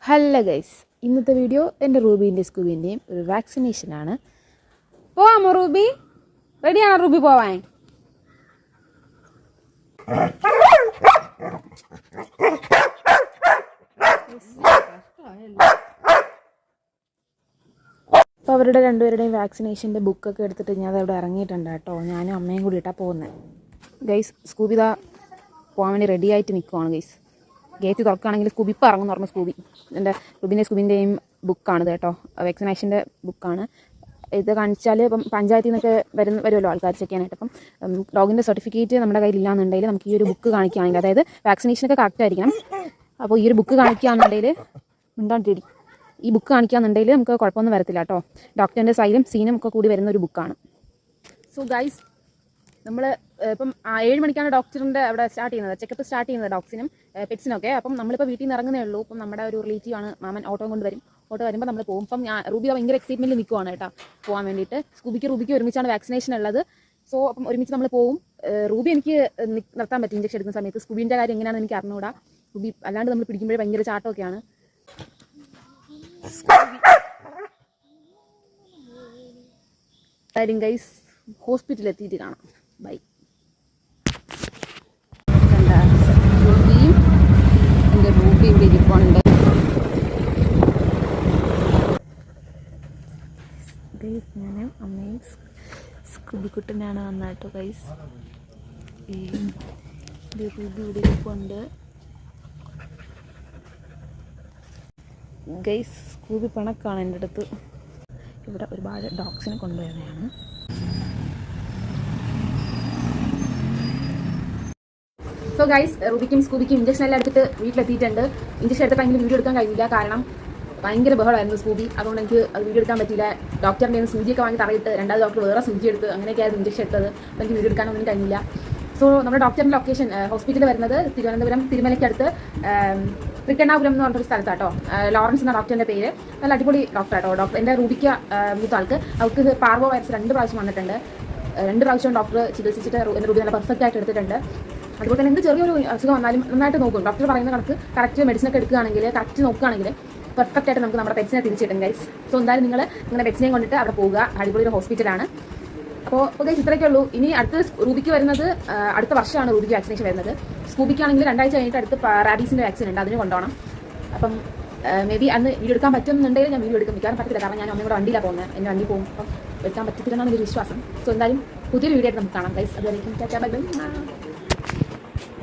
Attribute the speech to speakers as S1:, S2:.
S1: Hello guys, ഇന്നത്തെ video എൻ്റെ റൂബീൻ്റെയും സ്കൂബീൻ്റെയും ഒരു വാക്സിനേഷനാണ്. പോവാമോ റൂബി? റെഡിയാണോ റൂബി പോവാൻ? അപ്പോൾ അവരുടെ രണ്ടുപേരുടെയും വാക്സിനേഷൻ്റെ ബുക്കൊക്കെ എടുത്തിട്ട് ഞാൻ അതവിടെ ഇറങ്ങിയിട്ടുണ്ട് കേട്ടോ. ഞാനും അമ്മയും കൂടി ഇട്ടാണ് പോകുന്നത്. ഗൈസ്, സ്കൂബി ഇതാ പോകാൻ വേണ്ടി റെഡി ആയിട്ട് നിൽക്കുവാണ്. ഗൈസ്, ഗേറ്റ് തുറക്കുകയാണെങ്കിൽ സ്കൂബി ഇപ്പം ഇറങ്ങുന്നു പറഞ്ഞു. എൻ്റെ സ്കൂബിൻ്റെയും ബുക്കാണിത് കേട്ടോ. വാക്സിനേഷൻ്റെ ബുക്കാണ് ഇത്. കാണിച്ചാൽ ഇപ്പം പഞ്ചായത്തിൽ നിന്നൊക്കെ വരുമല്ലോ ആൾക്കാർ ചെക്ക് ചെയ്യാനായിട്ട്. അപ്പം ഡോഗിൻ്റെ സർട്ടിഫിക്കറ്റ് നമ്മുടെ കയ്യിലില്ലാന്നുണ്ടെങ്കിൽ നമുക്ക് ഈ ഒരു ബുക്ക് കാണിക്കുകയാണെങ്കിൽ, അതായത് വാക്സിനേഷനൊക്കെ കറക്റ്റ് ആയിരിക്കണം. അപ്പോൾ ഈ ഒരു ബുക്ക് കാണിക്കുകയാണെന്നുണ്ടെങ്കിൽ മിണ്ടാണ്ടിരി ഈ ബുക്ക് കാണിക്കുകയാണെന്നുണ്ടെങ്കിൽ നമുക്ക് കുഴപ്പമൊന്നും വരത്തില്ല കേട്ടോ. ഡോക്ടറിൻ്റെ സൈനും സീനും ഒക്കെ കൂടി വരുന്ന ഒരു ബുക്കാണ്. സോ ഗൈസ്, നമ്മൾ ഇപ്പം 7 മണിക്കാണ് ഡോക്ടറിൻ്റെ അവിടെ സ്റ്റാർട്ട് ചെയ്യുന്നത്, ചെക്കപ്പ് സ്റ്റാർട്ട് ചെയ്യുന്നത് ഡോഗ്സിനും പെറ്റ്സിനൊക്കെ. അപ്പം നമ്മളിപ്പോൾ വീട്ടിൽ നിന്ന് ഇറങ്ങുന്നേ ഉള്ളൂ. അപ്പം നമ്മുടെ ഒരു റിലേറ്റീവാണ്, മാമൻ ഓട്ടോ കൊണ്ട് വരും. ഓട്ടോ വരുമ്പോൾ നമ്മൾ പോകും. അപ്പം റൂബി ഭയങ്കര എക്സൈറ്റ്മെൻറ്റിൽ നിൽക്കുവാണ് കേട്ടോ പോകാൻ വേണ്ടിയിട്ട്. റൂബിക്ക് ഒരുമിച്ചാണ് വാക്സിനേഷൻ ഉള്ളത്. സോ അപ്പം ഒരുമിച്ച് നമ്മൾ പോകും. റൂബി എനിക്ക് നിർത്താൻ പറ്റും ഇഞ്ചക്ഷൻ എടുക്കുന്ന സമയത്ത്. സ്കൂബിൻ്റെ കാര്യം എങ്ങനെയാണെന്ന് എനിക്ക് അറിഞ്ഞുകൂടാ. റൂബി അല്ലാണ്ട് നമ്മൾ പിടിക്കുമ്പോഴേ ഭയങ്കര ചാട്ടമൊക്കെയാണ്. കാര്യം ഗൈസ്, ഹോസ്പിറ്റലിൽ എത്തിയിട്ട് കാണാം. ബൈ. റൂബിയും എൻ്റെ റൂബി ഇവിടെ ഇരിപ്പുണ്ട്. ഗൈസ്, ഞാനും അമ്മയും സ്കൂബിക്കുട്ടനാണ് വന്നാട്ടോ. ഗൈസ്, എൻ്റെ റൂബി ഇവിടെ ഇരിപ്പുണ്ട്. ഗൈസ്, സ്കൂബി പിണക്കാണ് എൻ്റെ അടുത്ത്. ഇവിടെ ഒരുപാട് ഡോഗ്സിനെ കൊണ്ടുവരുന്നതാണ്. സോ ഗൈസ്, റൂബിക്കും സ്കൂബിക്കും ഇഞ്ചക്ഷൻ എല്ലാം എടുത്തിട്ട് വീട്ടിലെത്തിയിട്ടുണ്ട്. ഇഞ്ചക്ഷൻ എടുത്ത ടൈമിൽ വീഡിയോ എടുക്കാൻ കഴിഞ്ഞില്ല, കാരണം ഭയങ്കര ബഹളമായിരുന്നു സ്കൂബി. അതുകൊണ്ട് എനിക്ക് അത് വീഡിയോ എടുക്കാൻ പറ്റില്ല. ഡോക്ടറിൻ്റെ സൂചിയൊക്കെ വാങ്ങി തറയിട്ട് രണ്ടാമത് ഡോക്ടർ വേറെ സൂചി എടുത്ത് അങ്ങനെയൊക്കെയായിരുന്നു ഇഞ്ചക്ഷൻ എടുത്തത്. അപ്പോൾ എനിക്ക് വീഡിയോ എടുക്കാനൊന്നും കഴിഞ്ഞില്ല. സോ നമ്മുടെ ഡോക്ടറിൻ്റെ ലൊക്കേഷൻ ഹോസ്പിറ്റൽ വരുന്നത് തിരുവനന്തപുരം തിരുമലയ്ക്കടുത്ത് തൃക്കണ്ണാപുരം എന്ന് പറഞ്ഞൊരു സ്ഥലത്താട്ടോ. ലോറൻസ് എന്ന ഡോക്ടറിൻ്റെ പേര്. നല്ല അടിപൊളി ഡോക്ടറാട്ടോ. എൻ്റെ റൂബിക്ക് മൂത്ത ആൾക്ക് അവർക്ക് പാർവോ വൈറസ് 2 പ്രാവശ്യം വന്നിട്ടുണ്ട്. 2 പ്രാവശ്യം ഡോക്ടർ ചികിത്സിച്ചിട്ട് എൻ്റെ റൂബി നല്ല പെർഫെക്റ്റ് ആയിട്ട് എടുത്തിട്ടുണ്ട്. അതുപോലെ തന്നെ എന്ത് ചെറിയൊരു അസുഖം വന്നാലും നന്നായിട്ട് നോക്കും. ഡോക്ടർ പറയുന്ന കണക്ക് കറക്റ്റ് മെഡിസിനൊക്കെ എടുക്കുകയാണെങ്കിൽ, കറക്റ്റ് നോക്കുകയാണെങ്കിൽ പെർഫെക്റ്റ് ആയിട്ട് നമുക്ക് നമ്മുടെ പെറ്റ്സിനെ തിരിച്ചു കിട്ടും ഗൈസ്. സോ എന്തായാലും നിങ്ങൾ നിങ്ങളുടെ പെറ്റ്സിനെയും കൊണ്ടിട്ട് അവിടെ പോവുക. അടിപൊളി ഒരു ഹോസ്പിറ്റലാണ്. അപ്പോൾ ഗൈസ്, ഇത്രയൊക്കെ ഉള്ളൂ. ഇനി അടുത്ത റൂബിക്ക് വരുന്നത് അടുത്ത വർഷമാണ് റൂബിക്ക് വാക്സിനേഷൻ വരുന്നത്. സ്കൂബിക്കാണെങ്കിൽ 2 ആഴ്ച കഴിഞ്ഞിട്ട് അടുത്ത് റാബീസിൻ്റെ വാക്സിൻ ഉണ്ട്, അതിന് കൊണ്ടുപോകണം. അപ്പം മേ ബി അന്ന് വീഡിയോ എടുക്കാൻ പറ്റുന്നുണ്ടെങ്കിൽ ഞാൻ വീഡിയോ എടുക്കും. മിക്കവാറും പറ്റില്ല, കാരണം ഞാൻ അമ്മയും കൂടെ വണ്ടിയിലാണ് പോകുന്നത്. എൻ്റെ വണ്ടി പോകും. അപ്പം എടുക്കാൻ പറ്റത്തില്ലെന്നാണ് ഒരു വിശ്വാസം. സോ എന്തായാലും പുതിയൊരു വീഡിയോ ആയിട്ട് നമുക്ക് കാണാം ഗൈസ്. അതുവരെയും ബൈ ബൈ.